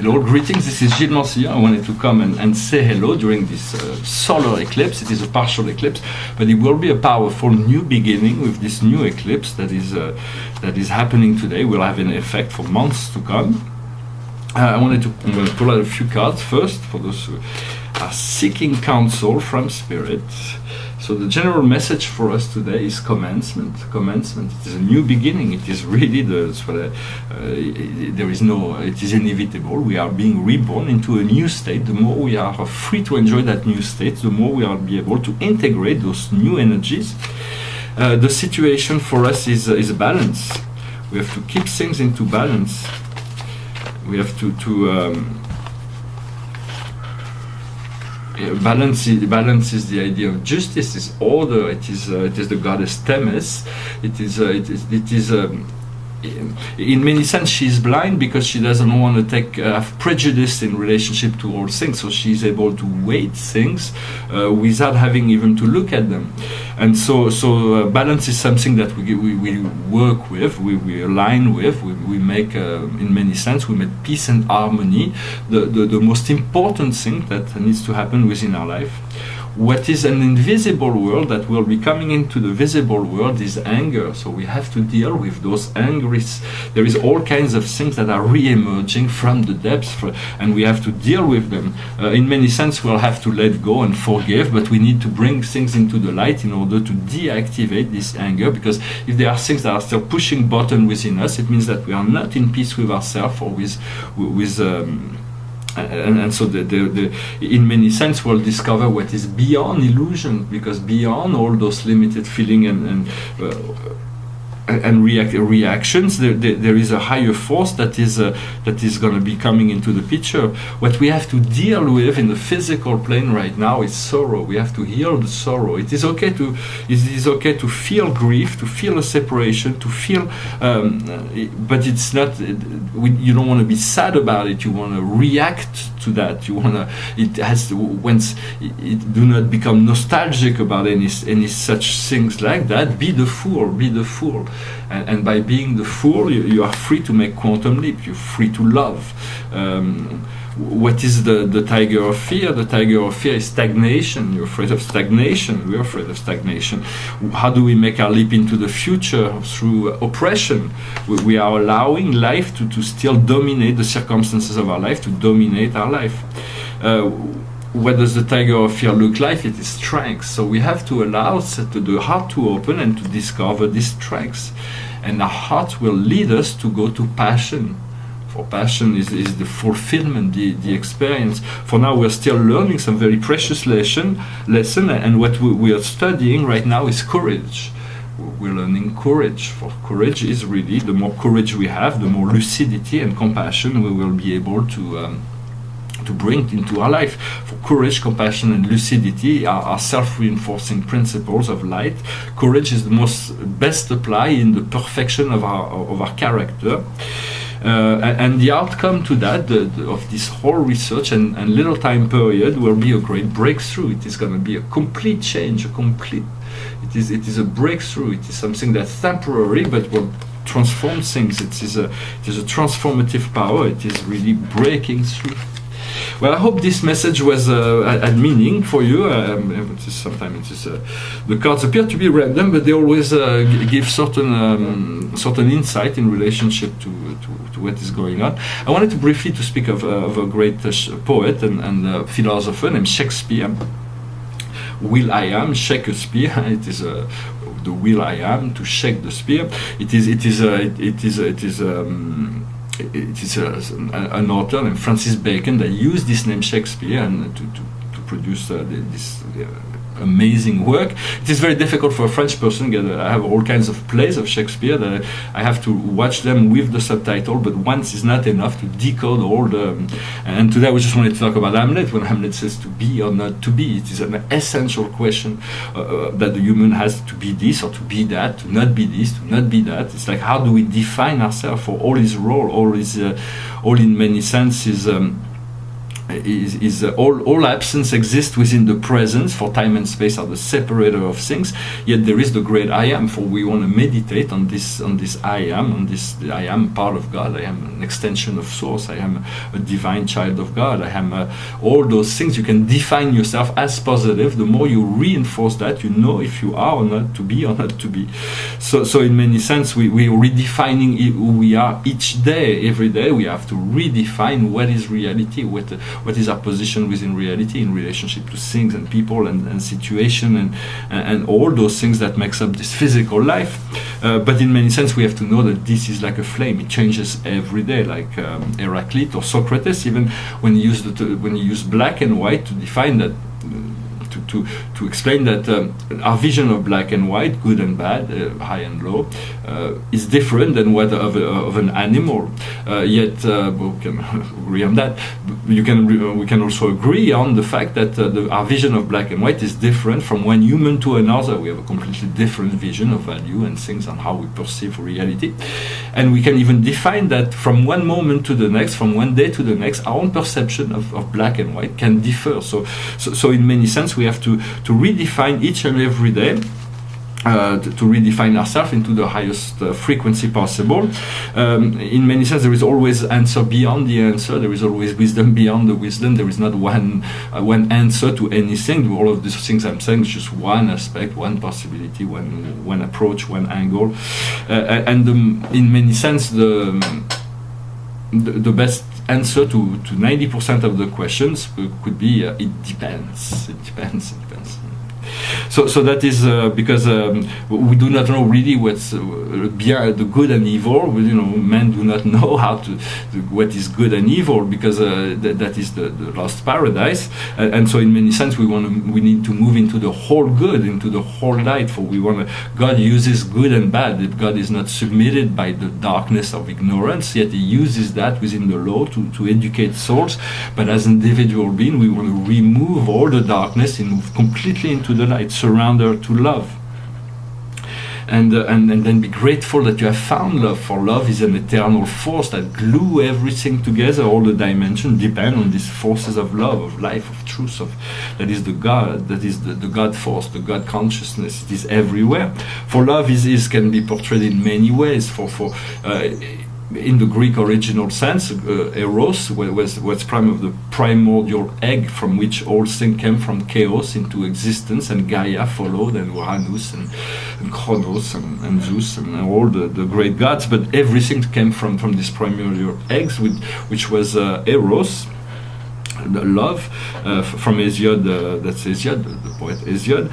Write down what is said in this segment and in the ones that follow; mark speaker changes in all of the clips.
Speaker 1: Hello, greetings, this is Gilles Mancilla. I wanted to come and say hello during this solar eclipse. It is a partial eclipse, but it will be a powerful new beginning with this new eclipse that is happening today. Will have an effect for months to come. I'm going to pull out a few cards first for those who are seeking counsel from Spirit. So the general message for us today is commencement. Commencement. It is a new beginning. It is really there is no. It is inevitable. We are being reborn into a new state. The more we are free to enjoy that new state, the more we are be able to integrate those new energies. The situation for us is a balance. We have to keep things into balance. We have to balance is the idea of justice, is order. It is the goddess Themis. It is in many sense she is blind because she doesn't want to have prejudice in relationship to all things, so she is able to weight things without having even to look at them. And so balance is something that we work with, we align with, we make in many sense we make peace and harmony the most important thing that needs to happen within our life. What is an invisible world that will be coming into the visible world is anger. So we have to deal with those angries. There is all kinds of things that are re-emerging from the depths, and we have to deal with them. In many sense, we'll have to let go and forgive, but we need to bring things into the light in order to deactivate this anger, because if there are things that are still pushing button within us, it means that we are not in peace with ourselves or with and so in many sense we'll discover what is beyond illusion, because beyond all those limited feeling and reactions, there is a higher force that is going to be coming into the picture. What we have to deal with in the physical plane right now is sorrow. We have to heal the sorrow. It is okay to feel grief, to feel a separation, to feel, but it's not. You don't want to be sad about it. You want to react to that. You want to. It has to. Do not become nostalgic about any such things like that. Be the fool. Be the fool. And by being the fool, you are free to make quantum leap. You're free to love. What is the tiger of fear? The tiger of fear is stagnation. You're afraid of stagnation. We're afraid of stagnation. How do we make our leap into the future? Through oppression. We are allowing life to still dominate the circumstances of our life, to dominate our life. What does the tiger of fear look like? It is strength. So we have to allow the heart to open and to discover these strengths. And our heart will lead us to go to passion. For passion is the fulfillment, the experience. For now we're still learning some very precious lesson, and what we are studying right now is courage. We're learning courage. For courage is really, the more courage we have, the more lucidity and compassion we will be able to bring into our life. For courage, compassion, and lucidity are self-reinforcing principles of light. Courage is the best applied in the perfection of our character. And the outcome to that, of this whole research and little time period, will be a great breakthrough. It is going to be a complete change, it is a breakthrough. It is something that's temporary, but will transform things. It is a transformative power. It is really breaking through. Well, I hope this message was had meaning for you. Sometimes the cards appear to be random, but they always give certain insight in relationship to what is going on. I wanted to briefly speak of a great poet and philosopher named Shakespeare. Will I am, shake a spear. It is the will I am, to shake the spear. It is an author named Francis Bacon that used this name Shakespeare and to produce this amazing work. It is very difficult for a French person. I have all kinds of plays of Shakespeare that I have to watch them with the subtitle, but once is not enough to decode all the. And today we just wanted to talk about Hamlet. When Hamlet says to be or not to be, it is an essential question that the human has, to be this or to be that, to not be this, to not be that. It's like, how do we define ourselves for all his role, all in many senses. all absence exists within the presence, for time and space are the separator of things, yet there is the great I am, for we want to meditate on this I am, I am part of God, I am an extension of source, I am a divine child of God, I am all those things. You can define yourself as positive. The more you reinforce that, you know if you are or not to be or not to be. So in many sense, we're redefining who we are each day, every day. We have to redefine what is reality, what is our position within reality in relationship to things and people and situation and all those things that makes up this physical life. But in many sense, we have to know that this is like a flame. It changes every day, like Heraclit or Socrates, even when he used black and white to define that, to explain that our vision of black and white, good and bad, high and low, is different than what of an animal. Yet we can agree on that. We can also agree on the fact that our vision of black and white is different from one human to another. We have a completely different vision of value and things and how we perceive reality. And we can even define that from one moment to the next, from one day to the next, our own perception of black and white can differ. So in many sense, we have to redefine each and every day, to redefine ourselves into the highest frequency possible. In many sense, there is always answer beyond the answer. There is always wisdom beyond the wisdom. There is not one answer to anything. All of these things I'm saying is just one aspect, one possibility, one approach, one angle. In many sense, the best answer to 90% of the questions could be it depends. It depends. So that is because we do not know really what's the good and evil. Men do not know what is good and evil, because that is the lost paradise. And so in many sense we need to move into the whole good, into the whole light. For God uses good and bad. God is not submitted by the darkness of ignorance, yet He uses that within the law to educate souls. But as individual being, we want to remove all the darkness and move completely into the light. Surrender to love, and then be grateful that you have found love. For love is an eternal force that glue everything together. All the dimensions depend on these forces of love, of life, of truth. That is the God. That is the God force, the God consciousness. It is everywhere. For love can be portrayed in many ways. In the Greek original sense, Eros was prime of the primordial egg from which all things came from chaos into existence, and Gaia followed, and Uranus and Kronos and Zeus and all the great gods. But everything came from this primordial eggs, which was Eros, the love, from Hesiod. That's Hesiod, the poet Hesiod.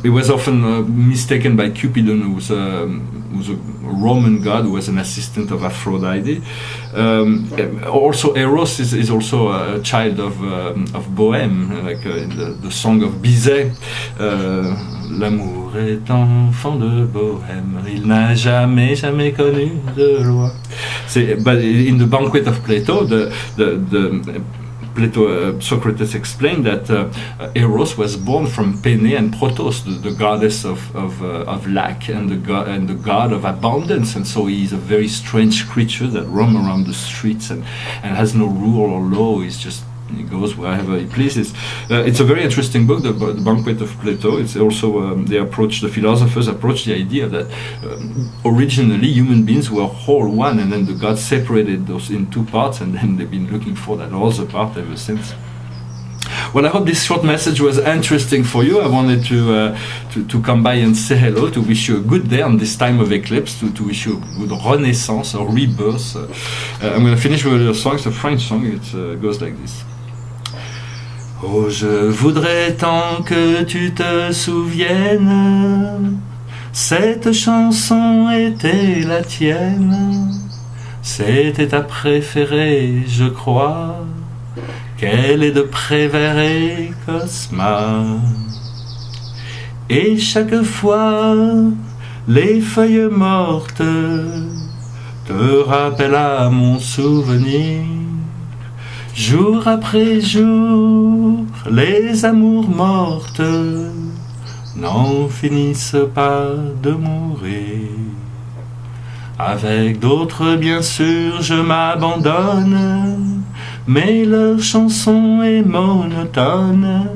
Speaker 1: It was often mistaken by Cupidon, who was a Roman god, who was an assistant of Aphrodite. Also, Eros is also a child of Bohème, like in the song of Bizet. L'amour est enfant de Bohème, il n'a jamais connu de loi. But in the Banquet of Plato, Socrates explained that Eros was born from Pene and Protos, the goddess of lack and the god of abundance, and so he is a very strange creature that roams around the streets and has no rule or law. He goes wherever he pleases. It's a very interesting book, the Banquet of Plato. It's also the philosophers approach the idea that originally human beings were whole one, and then the gods separated those in two parts, and then they've been looking for that other part ever since. Well, I hope this short message was interesting for you. I wanted to come by and say hello, to wish you a good day on this time of eclipse, to wish you a good renaissance or rebirth. I'm going to finish with a song. It's a French song. It goes like this. Oh, je voudrais tant que tu te souviennes, cette chanson était la tienne, c'était ta préférée, je crois, qu'elle est de Prévert et Cosma. Et chaque fois, les feuilles mortes te rappellent à mon souvenir. Jour après jour, les amours mortes n'en finissent pas de mourir. Avec d'autres, bien sûr, je m'abandonne, mais leur chanson est monotone,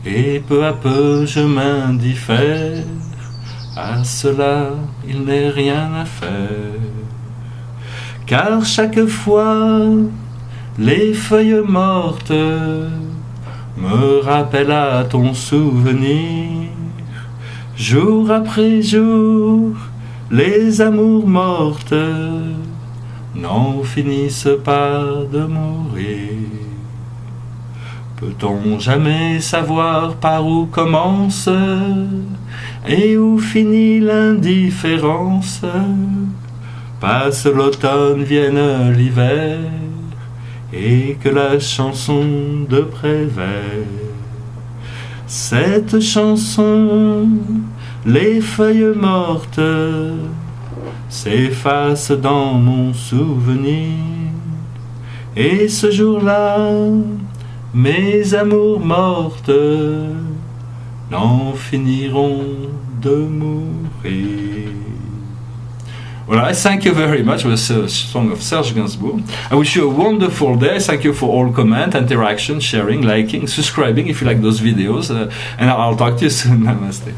Speaker 1: et peu à peu je m'indiffère. À cela, il n'est rien à faire, car chaque fois, les feuilles mortes me rappellent à ton souvenir. Jour après jour, les amours mortes n'en finissent pas de mourir. Peut-on jamais savoir par où commence et où finit l'indifférence? Passe l'automne, vienne l'hiver, et que la chanson de Prévert. Cette chanson, les feuilles mortes s'effacent dans mon souvenir, et ce jour-là, mes amours mortes n'en finiront de mourir. Well, I thank you very much. It was a song of Serge Gainsbourg. I wish you a wonderful day. Thank you for all comment, interaction, sharing, liking, subscribing if you like those videos. And I'll talk to you soon. Namaste.